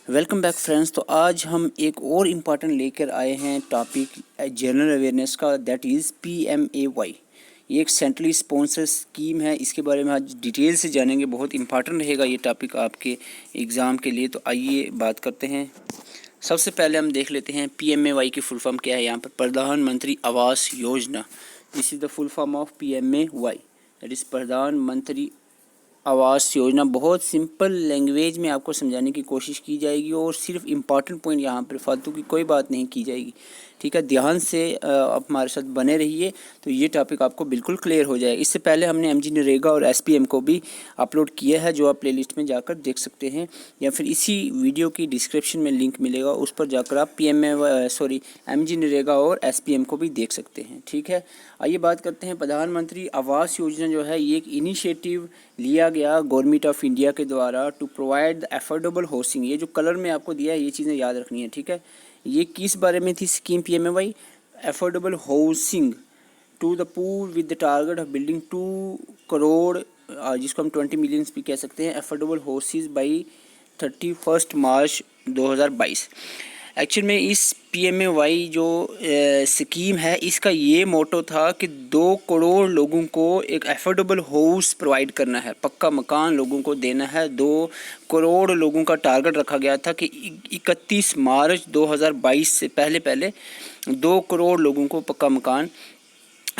Welcome back friends. तो आज हम एक और इम्पॉर्टेंट लेकर आए हैं टॉपिक जनरल अवेयरनेस का, दैट इज़ PMAY। ये एक सेंट्रली स्पॉन्सर स्कीम है, इसके बारे में आज डिटेल से जानेंगे। बहुत इंपॉर्टेंट रहेगा ये टॉपिक आपके एग्ज़ाम के लिए। तो आइए बात करते हैं। सबसे पहले हम देख लेते हैं PMAY की फुल फॉर्म क्या है। यहाँ पर प्रधानमंत्री Awas Yojana, this is the full form of PMAY, that is प्रधानमंत्री आवास योजना। बहुत सिंपल लैंग्वेज में आपको समझाने की कोशिश की जाएगी और सिर्फ इम्पॉर्टेंट पॉइंट यहाँ पर, फालतू की कोई बात नहीं की जाएगी। ठीक है, ध्यान से आप हमारे साथ बने रहिए तो ये टॉपिक आपको बिल्कुल क्लियर हो जाएगा। इससे पहले हमने MG नरेगा और SPM को भी अपलोड किया है, जो आप प्लेलिस्ट में जाकर देख सकते हैं, या फिर इसी वीडियो की डिस्क्रिप्शन में लिंक मिलेगा, उस पर जाकर आप MG नरेगा और SPM को भी देख सकते हैं। ठीक है, आइए बात करते हैं। प्रधानमंत्री आवास योजना जो है, ये एक इनिशिएटिव लिया गया गवर्नमेंट ऑफ इंडिया के द्वारा to provide the affordable housing. ये जो कलर में आपको दिया है, ये चीज़ें याद रखनी है। ठीक है, ये किस बारे में थी scheme PMAY? Affordable housing to the poor with the target of building 2 crore, जिसको हम 20 मिलियंस भी कह सकते हैं, affordable houses by 31 March 2022। Actual में इस PMAY जो स्कीम है, इसका ये मोटो था कि 2 करोड़ लोगों को एक अफोर्डेबल हाउस प्रोवाइड करना है, पक्का मकान लोगों को देना है। 2 करोड़ लोगों का टारगेट रखा गया था कि 31 मार्च 2022 से पहले 2 करोड़ लोगों को पक्का मकान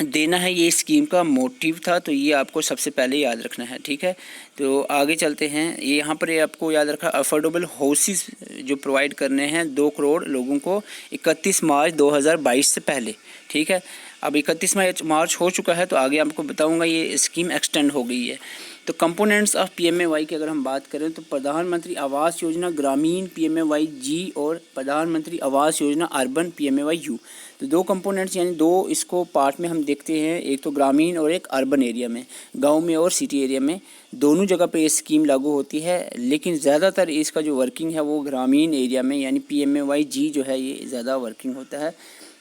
देना है। ये स्कीम का मोटिव था, तो ये आपको सबसे पहले याद रखना है। ठीक है, तो आगे चलते हैं। ये यहाँ पर आपको याद रखा, अफोर्डेबल हाउसेस जो प्रोवाइड करने हैं 2 करोड़ लोगों को 31 मार्च 2022 से पहले। ठीक है, अब 31 मार्च हो चुका है, तो आगे आपको बताऊंगा ये स्कीम एक्सटेंड हो गई है। तो कंपोनेंट्स ऑफ PMAY की अगर हम बात करें तो प्रधानमंत्री आवास योजना ग्रामीण PMAY G और प्रधानमंत्री Awas Yojana urban PMAY U। तो 2 कंपोनेंट्स, यानी 2 इसको पार्ट में हम देखते हैं, एक तो ग्रामीण और एक अर्बन एरिया में, गांव में और सिटी एरिया में, दोनों जगह पे ये स्कीम लागू होती है। लेकिन ज़्यादातर इसका जो वर्किंग है वो ग्रामीण एरिया में, यानी PMAY G जो है ये ज़्यादा वर्किंग होता है।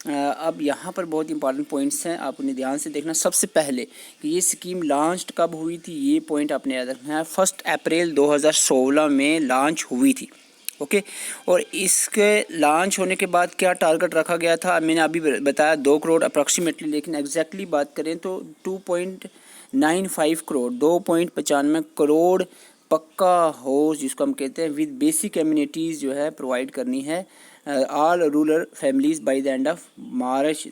अब यहाँ पर बहुत इंपॉर्टेंट पॉइंट्स हैं, आप उन्हें ध्यान से देखना। सबसे पहले कि ये स्कीम लॉन्च कब हुई थी, ये पॉइंट आपने याद रखना है। 1 अप्रैल 2016 में लॉन्च हुई थी। ओके, और इसके लॉन्च होने के बाद क्या टारगेट रखा गया था, मैंने अभी बताया 2 करोड़ अप्रॉक्सीमेटली, लेकिन एग्जैक्टली बात करें तो 2.95 करोड़, 2.95 करोड़ पक्का हाउस जिसको हम कहते हैं विद बेसिक एमिनिटीज़ जो है प्रोवाइड करनी है all rural families by the end of March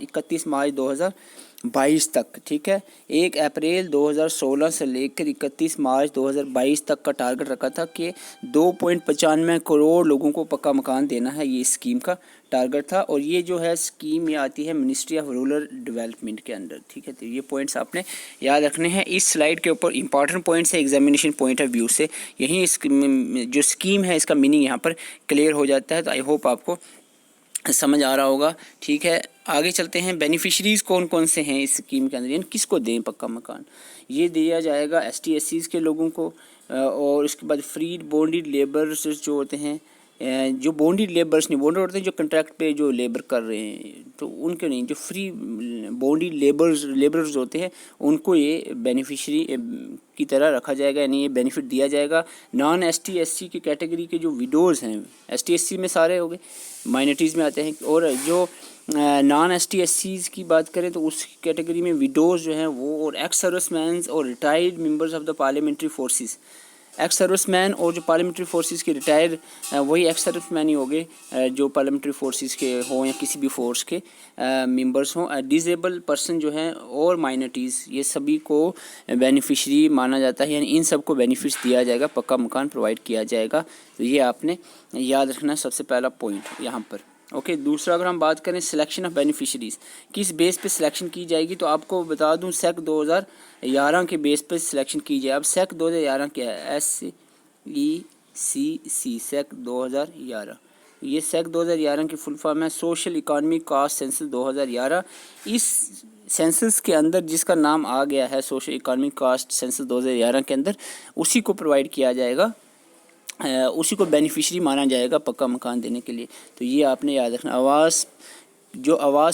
31 March 2022 तक। ठीक है, 1 अप्रैल 2016 से लेकर 31 मार्च 2022 तक का टारगेट रखा था कि 2.95 करोड़ लोगों को पक्का मकान देना है, ये स्कीम का टारगेट था। और ये जो है स्कीम ये आती है मिनिस्ट्री ऑफ रूरल डेवलपमेंट के अंडर। ठीक है, तो ये पॉइंट्स आपने याद रखने हैं। इस स्लाइड के ऊपर इंपॉर्टेंट पॉइंट्स है एग्जामिनेशन पॉइंट ऑफ व्यू से, यही जो स्कीम है इसका मीनिंग यहाँ पर क्लियर हो जाता है। तो आई होप आपको समझ आ रहा होगा। ठीक है, आगे चलते हैं। बेनिफिशरीज़ कौन कौन से हैं इस स्कीम के अंदर, यानी किसको दें पक्का मकान? ये दिया जाएगा ST SCs के लोगों को, और उसके बाद फ्रीड बॉन्डेड लेबर्स जो होते हैं, जो बॉन्डेड लेबर्स नहीं, बॉन्डेड होते हैं जो कॉन्ट्रैक्ट पे जो लेबर कर रहे हैं, तो उनके नहीं, जो फ्री बॉन्डेड लेबर्स होते हैं उनको ये बेनिफिशरी की तरह रखा जाएगा, यानी ये बेनिफिट दिया जाएगा। नॉन ST SC की कैटेगरी के जो विडोज़ हैं, ST SC में सारे हो गए, माइनॉरिटीज़ में आते हैं, और जो नॉन ST SCs की बात करें तो उस कैटेगरी में विडोज़ जो हैं वो, और एक्स सर्विसमैन और retired members of the parliamentary forces. Ex serviceman और जो पार्लियामेंट्री फोर्सेस के रिटायर, वही एक्स सर्विसमैन ही हो गए जो पार्लियामेंट्री फोर्सेस के हों या किसी भी फोर्स के मेंबर्स हों। डिसेबल पर्सन जो हैं और माइनॉरिटीज़, ये सभी को बेनिफिशरी माना जाता है, यानी इन सबको बेनिफिट्स दिया जाएगा, पक्का मकान प्रोवाइड किया जाएगा। तो ये आपने याद रखना सबसे पहला पॉइंट यहाँ पर। ओके, दूसरा अगर हम बात करें सिलेक्शन ऑफ बेनिफिशरीज़, किस बेस पे सिलेक्शन की जाएगी, तो आपको बता दूं SEC 2011 के बेस पे सिलेक्शन की जाए। अब SEC 2011 क्या है? SECC, SEC 2011, ये SEC 2011 की फुल फॉर्म है सोशल इकोनॉमिक कास्ट सेंसस 2011। इस सेंसस के अंदर जिसका नाम आ गया है सोशल इकोनॉमिक कास्ट सेंसस 2011 के अंदर, उसी को प्रोवाइड किया जाएगा, उसी को बेनिफिशरी माना जाएगा पक्का मकान देने के लिए। तो ये आपने याद रखना। आवास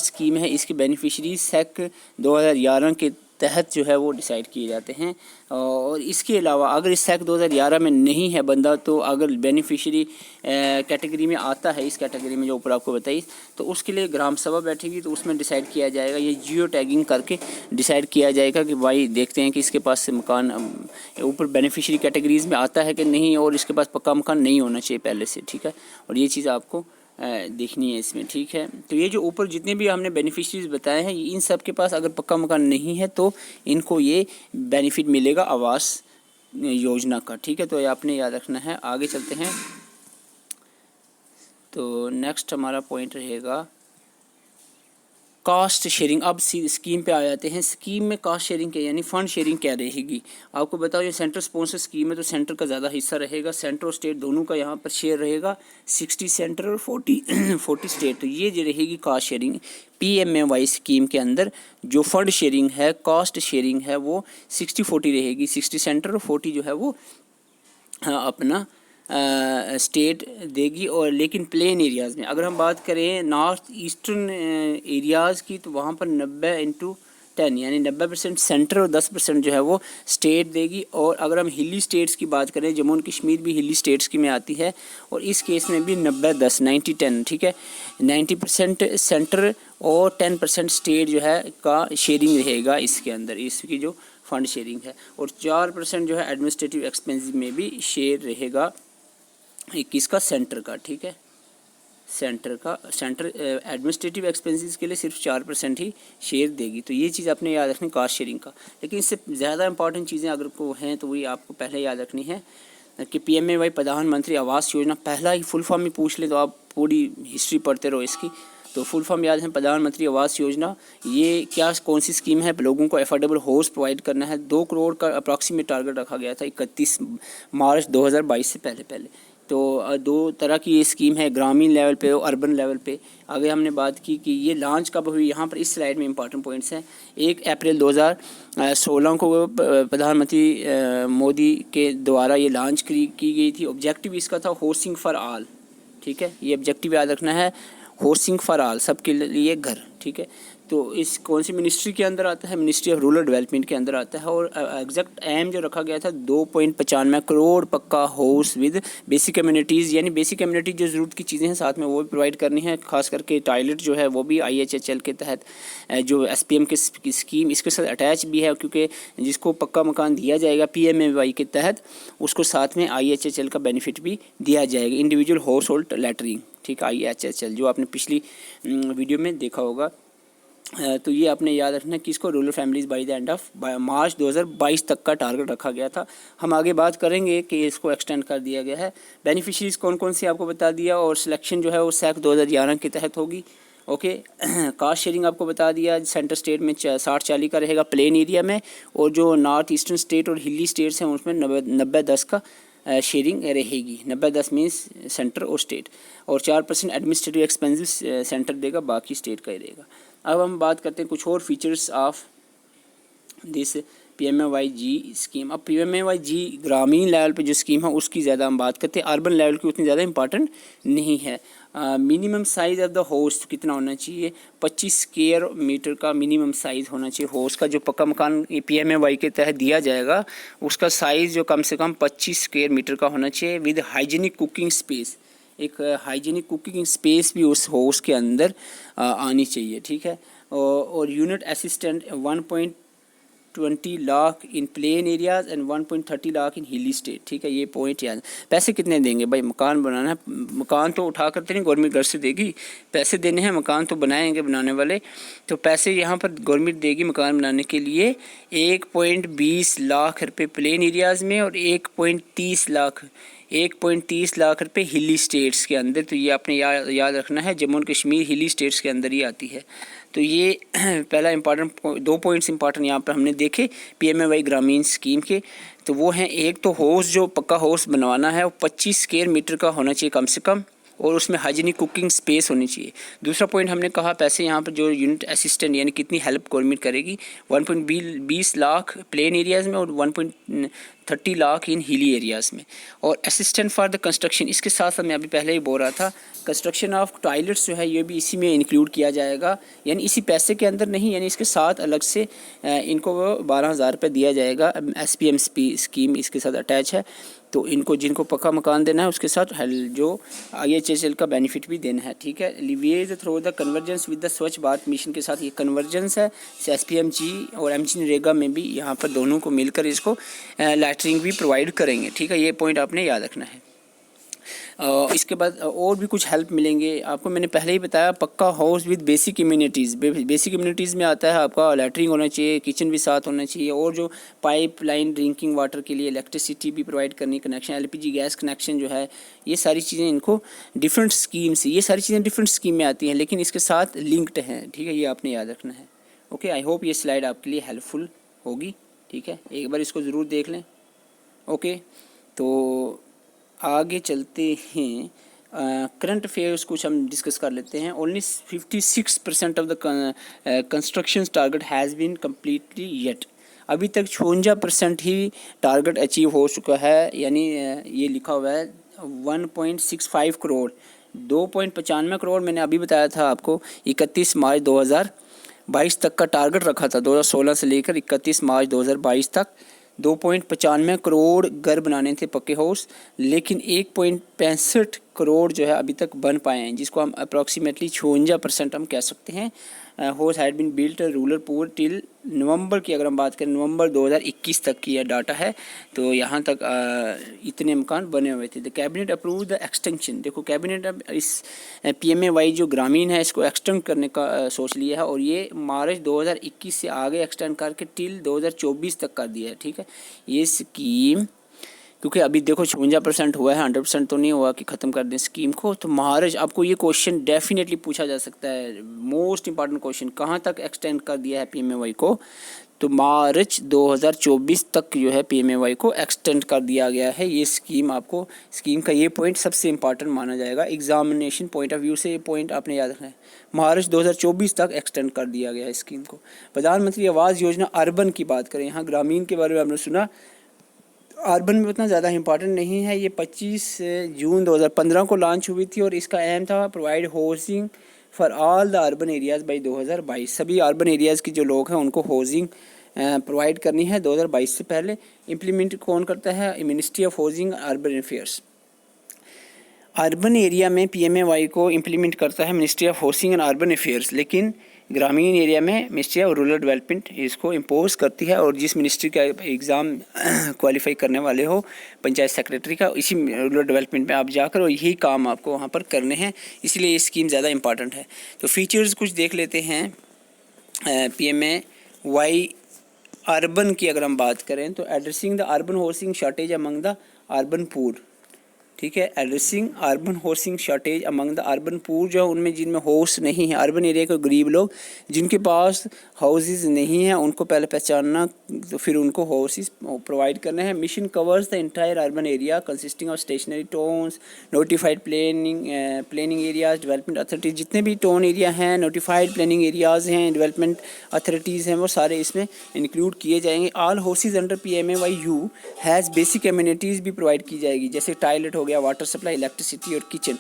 स्कीम है, इसके बेनिफिशरी SEC 2011 के तहत जो है वो डिसाइड किए जाते हैं। और इसके अलावा अगर इस सैक 2011 में नहीं है बंदा, तो अगर बेनिफिशियरी कैटेगरी में आता है, इस कैटेगरी में जो ऊपर आपको बताई, तो उसके लिए ग्राम सभा बैठेगी, तो उसमें डिसाइड किया जाएगा, ये जियो टैगिंग करके डिसाइड किया जाएगा कि भाई देखते हैं कि इसके पास से मकान ऊपर बेनिफिशियरी कैटेगरीज़ में आता है कि नहीं, और इसके पास पक्का मकान नहीं होना चाहिए पहले से, ठीक है। और ये चीज़ आपको देखनी है इसमें, ठीक है। तो ये जो ऊपर जितने भी हमने बेनिफिशरीज बताए हैं, इन सब के पास अगर पक्का मकान नहीं है तो इनको ये बेनिफिट मिलेगा आवास योजना का, ठीक है। तो ये आपने याद रखना है। आगे चलते हैं, तो नेक्स्ट हमारा पॉइंट रहेगा कास्ट शेयरिंग। अब स्कीम पे आ जाते हैं। स्कीम में कास्ट शेयरिंग क्या यानी फ़ंड शेयरिंग क्या रहेगी। आपको बताओ, ये सेंटर स्पॉन्सर स्कीम है, तो सेंटर का ज़्यादा हिस्सा रहेगा, सेंटर और स्टेट दोनों का यहाँ पर शेयर रहेगा, 60 सेंटर और 40 स्टेट। तो ये जो रहेगी कास्ट शेयरिंग PMAY स्कीम के अंदर, जो फंड शेयरिंग है, कास्ट शेयरिंग है, वो 60-40 रहेगी, 60 सेंटर और 40 जो है वो अपना स्टेट देगी। और लेकिन प्लेन एरियाज़ में अगर हम बात करें नॉर्थ ईस्टर्न एरियाज़ की, तो वहाँ पर 90/10 यानी 90% सेंटर और 10% जो है वो स्टेट देगी। और अगर हम हिली स्टेट्स की बात करें, जम्मू एंड कश्मीर भी हिली स्टेट्स की में आती है, और इस केस में भी 90/10 90/10, ठीक है। 90% सेंटर और 10% स्टेट जो है का शेयरिंग रहेगा इसके अंदर, इसकी जो फंड शेयरिंग है। और 4% जो है एडमिनिस्ट्रेटिव एक्सपेंस में भी शेयर रहेगा 21 का सेंटर का, ठीक है। सेंटर एडमिनिस्ट्रेटिव एक्सपेंसेस के लिए सिर्फ 4% ही शेयर देगी। तो ये चीज़ आपने याद रखनी कास्ट शेयरिंग का। लेकिन इससे ज़्यादा इंपॉर्टेंट चीज़ें अगर को हैं तो वही आपको पहले याद रखनी है कि PMAY प्रधानमंत्री आवास योजना, पहला ही फुल फॉर्म में पूछ ले तो आप पूरी हिस्ट्री पढ़ते रहो इसकी। तो फुल फॉर्म याद है, प्रधानमंत्री आवास योजना। ये क्या कौन सी स्कीम है, लोगों को एफोर्डेबल हाउस प्रोवाइड करना है। 2 करोड़ का अप्रॉक्सीमेट टारगेट रखा गया था 31 मार्च 2022 से पहले। तो 2 तरह की ये स्कीम है, ग्रामीण लेवल पे और अर्बन लेवल पे। आगे हमने बात की कि ये लॉन्च कब हुई, यहाँ पर इस स्लाइड में इंपॉर्टेंट पॉइंट्स हैं। 1 अप्रैल 2016 को प्रधानमंत्री मोदी के द्वारा ये लॉन्च की गई थी। ऑब्जेक्टिव इसका था हाउसिंग फॉर ऑल, ठीक है। ये ऑब्जेक्टिव याद रखना है, हाउसिंग फॉर ऑल, सबके लिए घर, ठीक है। तो इस कौन सी मिनिस्ट्री के अंदर आता है, मिनिस्ट्री ऑफ रूरल डेवलपमेंट के अंदर आता है। और एग्जैक्ट एम जो रखा गया था 2.95 करोड़ पक्का हाउस विद बेसिक कम्युनिटीज़, यानी बेसिक कम्युनिटी जो ज़रूरत की चीज़ें हैं साथ में वो भी प्रोवाइड करनी है। खास करके टॉयलेट जो है वो भी IHHL के तहत जो SPM की स्कीम इसके साथ अटैच भी है, क्योंकि जिसको पक्का मकान दिया जाएगा PMAY के तहत, उसको साथ में IHHL का बेनिफिट भी दिया जाएगा, इंडिविजुअल हाउस होल्ड लैटरिंग, ठीक है, IHHL, जो आपने पिछली वीडियो में देखा होगा। तो ये आपने याद रखना कि इसको rural families by the end of March 2022 तक का टारगेट रखा गया था। हम आगे बात करेंगे कि इसको एक्सटेंड कर दिया गया है। बेनिफिशरीज़ कौन कौन सी आपको बता दिया, और सिलेक्शन जो है वो सैक 2011 के तहत होगी, ओके। कास्ट शेयरिंग आपको बता दिया, सेंटर स्टेट में 60-40 का रहेगा प्लेन एरिया में, और जो नॉर्थ ईस्टर्न स्टेट और हिली स्टेट्स हैं उसमें 90-10 का शेयरिंग रहेगी। 90-10 मीन्स सेंटर और स्टेट, और 4% एडमिनिस्ट्रेटिव एक्सपेंसेस सेंटर देगा, बाकी स्टेट का ही रहेगा। अब हम बात करते हैं कुछ और features of this PMAY scheme. अब PMAY ग्रामीण लेवल पे जो स्कीम है उसकी ज़्यादा हम बात करते हैं, अर्बन लेवल की उतनी ज़्यादा इंपॉर्टेंट नहीं है। Minimum size of the house कितना होना चाहिए, 25 स्क्वायर मीटर का मिनिमम साइज़ होना चाहिए हाउस का। जो पक्का मकान PMAY के तहत दिया जाएगा उसका साइज़ जो कम से कम 25 स्क्वायर मीटर का होना चाहिए, विद हाइजीनिक कुकिंग स्पेस। एक हाइजीनिक कुकिंग स्पेस भी उस हाउस के अंदर आनी चाहिए, ठीक है। और unit assistant 1.20 lakh in plain areas and 1.30 lakh इन हिली स्टेट, ठीक है। ये पॉइंट याद। पैसे कितने देंगे भाई, मकान बनाना है, मकान तो उठा करते नहीं गवर्नमेंट घर से देगी, पैसे देने हैं, मकान तो बनाएंगे बनाने वाले। तो पैसे यहाँ पर गवर्नमेंट देगी मकान बनाने के लिए 1.20 लाख रुपये प्लेन एरियाज़ में, और 1.30 लाख रुपये हिली स्टेट्स के अंदर। तो ये आपने याद रखना है, जम्मू एंड कश्मीर हिली स्टेट्स के अंदर ही आती है। तो ये पहला इंपॉर्टेंट 2 पॉइंट्स इंपॉर्टेंट यहाँ पर हमने देखे PMAY ग्रामीण स्कीम के। तो वो हैं, एक तो हाउस जो पक्का हाउस बनवाना है वो 25 स्क्वायर मीटर का होना चाहिए कम से कम, और उसमें हाइजीनिक कुकिंग स्पेस होनी चाहिए। दूसरा पॉइंट हमने कहा पैसे यहाँ पर जो यूनिट असिस्टेंट यानी कितनी हेल्प गवर्नमेंट करेगी, 1.20 लाख प्लेन एरियाज़ में और 1.30 लाख इन हिली एरियाज़ में। और असिस्टेंट फॉर द कंस्ट्रक्शन, इसके साथ साथ मैं अभी पहले ही बोल रहा था कंस्ट्रक्शन ऑफ टॉयलेट्स जो है ये भी इसी में इंक्लूड किया जाएगा, यानी इसी पैसे के अंदर नहीं, यानी इसके साथ अलग से इनको 12,000 रुपये दिया जाएगा। SPM स्कीम इसके साथ अटैच है, तो इनको जिनको पक्का मकान देना है उसके साथ जो IHSL का बेनिफिट भी देना है, ठीक है। Leverage through the convergence with the Swachh Bharat mission के साथ ये कन्वर्जेंस है। SPMG और MG नरेगा में भी यहाँ पर दोनों को मिलकर इसको लैटरिंग भी प्रोवाइड करेंगे, ठीक है। ये पॉइंट आपने याद रखना है। इसके बाद और भी कुछ हेल्प मिलेंगे आपको, मैंने पहले ही बताया पक्का house with basic immunities. Basic immunities में आता है आपका लैटरिंग होना चाहिए, किचन भी साथ होना चाहिए, और जो पाइप लाइन ड्रिंकिंग वाटर के लिए इलेक्ट्रिसिटी भी प्रोवाइड करनी, कनेक्शन LPG गैस कनेक्शन जो है, ये सारी चीज़ें इनको डिफरेंट स्कीम से, ये सारी चीज़ें डिफरेंट स्कीम में आती हैं लेकिन इसके साथ लिंक्ड हैं, ठीक है। ये आपने याद रखना है। ओके, आई होप ये स्लाइड आपके लिए हेल्पफुल होगी, ठीक है। एक बार इसको ज़रूर देख लें। ओके, तो आगे चलते हैं। करंट अफेयर्स कुछ हम डिस्कस कर लेते हैं। Only 56% of the construction target has been completely yet. अभी तक 56% ही टारगेट अचीव हो चुका है, यानी ये लिखा हुआ है 1.65 करोड़, 2.95 करोड़ मैंने अभी बताया था आपको 31 मार्च 2022 तक का टारगेट रखा था। 2016 से लेकर 31 मार्च 2022 तक 2.95 करोड़ घर बनाने थे पक्के हाउस, लेकिन 1.65 करोड़ जो है अभी तक बन पाए हैं, जिसको हम अप्रॉक्सीमेटली 56% हम कह सकते हैं। House had been built rural poor till November की अगर हम बात करें, नवंबर 2021 तक की यह डाटा है, तो यहाँ तक इतने मकान बने हुए थे। The cabinet approve the extension. देखो कैबिनेट अब इस PMAY जो ग्रामीण है इसको एक्सटेंड करने का सोच लिया है, और ये मार्च 2021 से आगे एक्सटेंड करके टिल 2024 तक कर दिया है, ठीक है। ये स्कीम क्योंकि अभी देखो 56% हुआ है, 100% तो नहीं हुआ कि ख़त्म कर दें स्कीम को। तो मार्च, आपको ये क्वेश्चन डेफिनेटली पूछा जा सकता है, मोस्ट इंपॉर्टेंट क्वेश्चन, कहाँ तक एक्सटेंड कर दिया है PMAY को, तो मार्च 2024 तक जो है PMAY को एक्सटेंड कर दिया गया है। ये स्कीम आपको, स्कीम का ये पॉइंट सबसे इम्पॉर्टेंट माना जाएगा एग्जामिनेशन पॉइंट ऑफ व्यू से, ये पॉइंट आपने याद रखना है। मार्च 2024 तक एक्सटेंड कर दिया गया है स्कीम को। प्रधानमंत्री आवास योजना अर्बन की बात करें, यहाँ ग्रामीण के बारे में आपने सुना, अर्बन में उतना ज़्यादा इंपॉर्टेंट नहीं है। ये 25 जून 2015 को लॉन्च हुई थी और इसका एम था provide housing for all the urban areas by 2022। सभी अर्बन एरियाज़ के जो लोग हैं उनको हाउसिंग प्रोवाइड करनी है 2022 से पहले। इम्प्लीमेंट कौन करता है? Ministry of housing urban affairs. Urban area में PMAY को इम्प्लीमेंट करता है ministry of housing and urban affairs, लेकिन ग्रामीण एरिया में मिनिस्ट्री ऑफ रूरल डेवलपमेंट इसको इम्पोज करती है। और जिस मिनिस्ट्री का एग्ज़ाम क्वालिफाई करने वाले हो पंचायत सेक्रेटरी का, इसी रूरल डेवलपमेंट में आप जाकर और यही काम आपको वहाँ पर करने हैं, इसलिए ये स्कीम ज़्यादा इंपॉर्टेंट है। तो फीचर्स कुछ देख लेते हैं। PMAY अर्बन की अगर हम बात करें तो addressing the urban housing shortage among the urban poor, ठीक है। Addressing urban housing shortage among the urban poor, जो उनमें जिनमें हाउस नहीं है, अर्बन एरिया के गरीब लोग जिनके पास हाउसेस नहीं हैं उनको पहले पहचानना, तो फिर उनको हाउसेस प्रोवाइड करने हैं। Mission covers the entire urban area consisting of stationery towns, notified planning areas, development authorities, जितने भी टाउन एरिया हैं, नोटिफाइड प्लानिंग एरियाज़ हैं, डेवलपमेंट अथॉरिटीज़ हैं, वो सारे इसमें इंक्लूड किए जाएंगे। All houses under PMAY has basic amenities भी प्रोवाइड की जाएगी, जैसे टॉयलेट हो गया, वाटर सप्लाई, इलेक्ट्रिसिटी और किचन।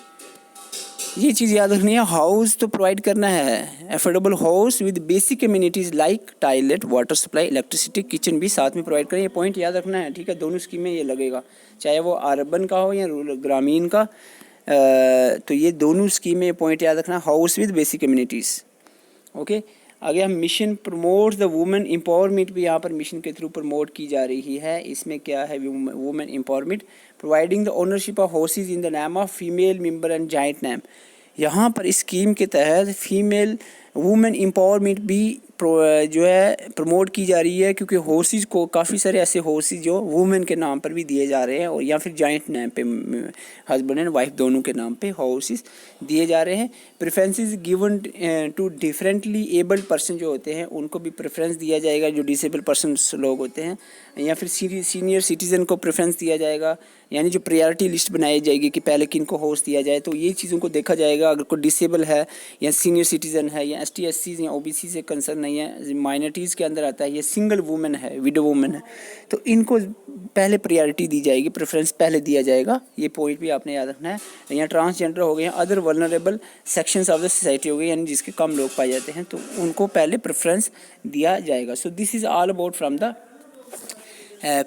ये चीज़ याद रखनी है, हाउस तो प्रोवाइड करना है, affordable house with basic amenities like toilet, water supply, electricity, kitchen भी साथ में प्रोवाइड करें। ये पॉइंट याद रखना है, ठीक है। दोनों स्कीम में ये लगेगा, चाहे वो अर्बन का हो या ग्रामीण का, तो ये दोनों स्कीम में ये पॉइंट याद रखना, house with basic amenities. Okay, आगे हम mission promote the women empowerment भी यहाँ पर मिशन के थ्रू प्रमोट की जा रही है। इसमें क्या है? Women empowerment, providing the ownership of houses in the name of female member and joint name. यहाँ पर इस स्कीम के तहत फीमेल वुमेन एम्पावरमेंट भी जो है प्रमोट की जा रही है, क्योंकि हॉर्सेस को काफ़ी सारे ऐसे हॉर्सेस जो वुमेन के नाम पर भी दिए जा रहे हैं, और या फिर जॉइंट नेम पे हस्बैंड एंड वाइफ दोनों के नाम पे हॉर्सेस दिए जा रहे हैं। Preferences given to differently abled person जो होते हैं उनको भी प्रेफरेंस दिया जाएगा, जो डिसेबल पर्सन लोग होते हैं, या फिर सीनियर सिटीज़न को प्रेफरेंस दिया जाएगा, यानी जो प्रायोरिटी लिस्ट बनाई जाएगी कि पहले किन को हॉर्स दिया जाए। तो ये चीज़ों को देखा जाएगा, अगर कोई डिसेबल है या सीनियर सिटीज़न है या ST SC या OBC से कंसर्न नहीं है, माइनॉरिटीज़ के अंदर आता है, या सिंगल वुमेन है, विडो वुमेन है, तो इनको पहले प्रायोरिटी दी जाएगी, प्रेफरेंस पहले दिया जाएगा। ये पॉइंट भी आपने याद रखना है। या ट्रांसजेंडर हो गए हैं, other vulnerable sections of the society हो गए, यानी जिसके कम लोग पाए जाते हैं, तो उनको पहले प्रेफरेंस दिया जाएगा। So this is all about from the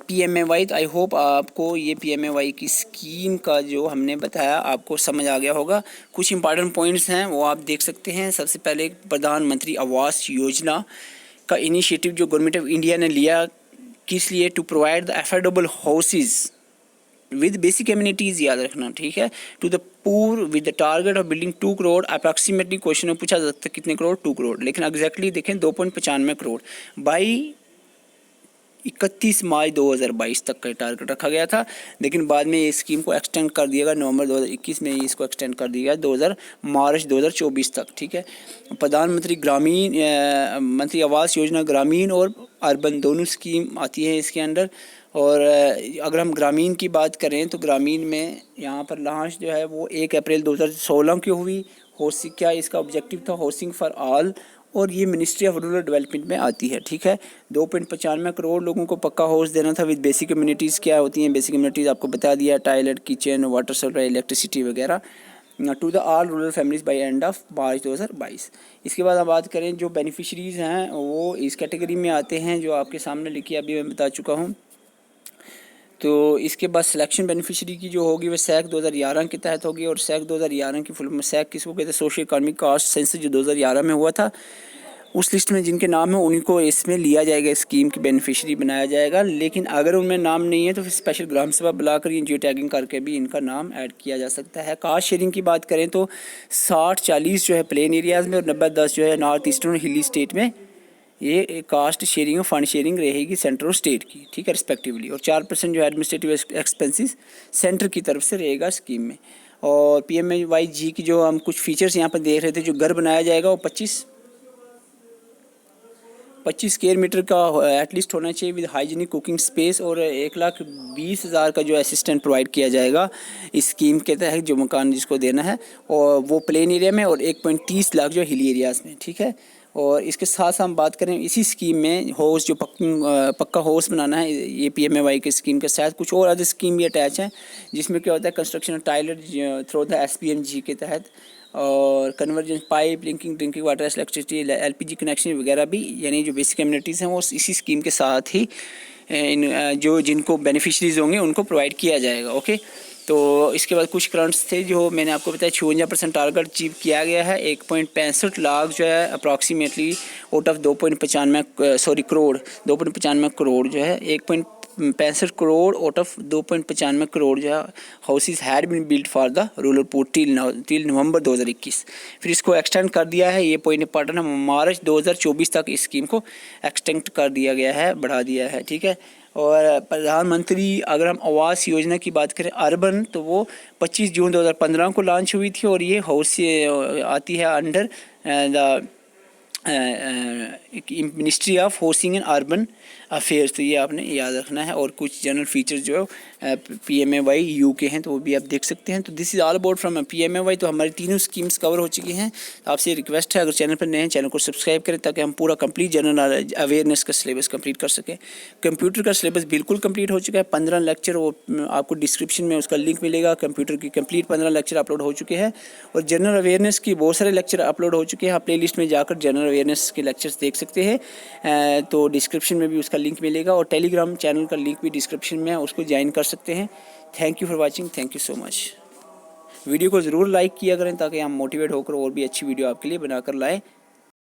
PMAY। तो आई होप आपको ये PMAY की स्कीम का जो हमने बताया आपको समझ आ गया होगा। कुछ इंपॉर्टेंट पॉइंट्स हैं वो आप देख सकते हैं। सबसे पहले प्रधानमंत्री आवास योजना का इनिशिएटिव जो गवर्नमेंट ऑफ इंडिया ने लिया, किस लिए? To provide the affordable houses with basic amenities, याद रखना, ठीक है, to the poor with the target of building 2 crore. Approximately question में पूछा जा सकता है कितने करोड़? 2 करोड़, लेकिन एग्जैक्टली देखें 2.95 करोड़ बाई 31 मार्च 2022 तक का टारगेट रखा गया था। लेकिन बाद में ये स्कीम को एक्सटेंड कर दिया गया, नवंबर 2021 में इसको एक्सटेंड कर दिया गया मार्च 2024 तक, ठीक है। प्रधानमंत्री मंत्री आवास योजना ग्रामीण और अर्बन दोनों स्कीम आती है इसके अंडर। और अगर हम ग्रामीण की बात करें तो ग्रामीण में यहाँ पर लॉन्च जो है वो 1 अप्रैल 2016 की हुई। हाउसिंग क्या इसका ऑब्जेक्टिव था? हाउसिंग फॉर ऑल, और ये मिनिस्ट्री ऑफ रूरल डेवलपमेंट में आती है, ठीक है। 2.95 करोड़ लोगों को पक्का हाउस देना था विद बेसिक कम्युनिटीज़। क्या होती हैं बेसिक कम्युनिटीज़? आपको बता दिया, toilet, kitchen, water supply, electricity वगैरह, to the all rural families by end of March 2022। इसके बाद हम बात करें जो बेनिफिशरीज़ हैं वो इस कैटेगरी में आते हैं जो आपके सामने लिखी अभी मैं बता चुका हूँ। तो इसके बाद सिलेक्शन बेनिफिशरी की जो होगी वो सैक 2011 के तहत होगी। और सैक 2011 की फुल में सैक किसको कहते हैं? सोशल इकॉनमिक कास्ट सेंसस जो 2011 में हुआ था, उस लिस्ट में जिनके नाम है उन्हीं को इसमें लिया जाएगा, स्कीम की बेनिफिशरी बनाया जाएगा। लेकिन अगर उनमें नाम नहीं है तो फिर स्पेशल ग्राम सभा बुलाकर जियो टैगिंग करके भी इनका नाम ऐड किया जा सकता है। कास्ट शेयरिंग की बात करें तो 60-40 जो है प्लेन एरियाज़ में और 90-10 जो है नॉर्थ ईस्टर्न और हिली स्टेट में ये कास्ट शेयरिंग और फंड शेयरिंग रहेगी सेंटर और स्टेट की, ठीक है, रिस्पेक्टिवली। और 4% जो एडमिनिस्ट्रेटिव एक्सपेंसेस सेंटर की तरफ से रहेगा स्कीम में। और PMAY की जो हम कुछ फीचर्स यहाँ पर देख रहे थे, जो घर बनाया जाएगा वो 25 स्क्वायर मीटर का एटलीस्ट होना चाहिए विद हाइजीनिक कुकिंग स्पेस। और 1,20,000 का जो असिस्टेंट प्रोवाइड किया जाएगा इस स्कीम के तहत, जो मकान जिसको देना है, और वो प्लेन एरिया में, और 1.30 लाख जो हिली एरियाज़ में, ठीक है। और इसके साथ हम बात करें इसी स्कीम में हाउस जो पक्का हाउस बनाना है, ये PMAY के स्कीम के साथ कुछ और अदर स्कीम भी अटैच हैं, जिसमें क्या होता है construction toilet through the SPMG के तहत, और convergence pipe, linking drinking water, electricity, LPG connection वगैरह भी, यानी जो बेसिक कम्युनिटीज़ हैं वो इसी स्कीम के साथ ही जो जिनको बेनिफिशरीज होंगे उनको प्रोवाइड किया जाएगा, ओके। तो इसके बाद कुछ करंट्स थे जो मैंने आपको बताया। 56% टारगेट अचीव किया गया है। 1.65 लाख जो है अप्रॉक्सीमेटली आउट ऑफ 2.95 करोड़ जो है 1.65 करोड़ आउट ऑफ 2.95 करोड़ जो है houses had been built for the rural poor till November 2021। फिर इसको एक्सटेंड कर दिया है, ये पॉइंट इंपॉर्टेंट है, मार्च 2024 तक इस स्कीम को एक्सटेंड कर दिया गया है, बढ़ा दिया है, ठीक है। और प्रधानमंत्री अगर हम आवास योजना की बात करें अर्बन, तो वो 25 जून 2015 को लॉन्च हुई थी, और ये हाउस आती है under the ministry of housing and urban affairs. तो ये आपने याद रखना है। और कुछ जनरल फीचर्स जो PMAY UK हैं तो वो भी आप देख सकते हैं। तो this is all about from PMAY। तो हमारी तीनों स्कीम्स कवर हो चुकी हैं। आपसे रिक्वेस्ट है अगर चैनल पर नए हैं चैनल को सब्सक्राइब करें ताकि हम पूरा कंप्लीट जनरल अवेयरनेस का सिलेबस कंप्लीट कर सकें। कंप्यूटर का सिलेबस बिल्कुल कंप्लीट हो चुका है, 15 लेक्चर, वो आपको डिस्क्रिप्शन में उसका लिंक मिलेगा। कंप्यूटर की कंप्लीट 15 लेक्चर अपलोड हो चुके हैं, और जनरल अवेयरनेस की बहुत सारे लेक्चर अपलोड हो चुके हैं। आप प्ले लिस्ट में जाकर जनरल अवेयरनेस के लेक्चर्स देख सकते हैं। तो डिस्क्रिप्शन में भी उसका लिंक मिलेगा, और टेलीग्राम चैनल का लिंक भी डिस्क्रिप्शन में है, उसको ज्वाइन कर सकते हैं। Thank you for watching, thank you so much. Video को ज़रूर लाइक किया करें ताकि हम मोटिवेट होकर और भी अच्छी वीडियो आपके लिए बनाकर लाएँ।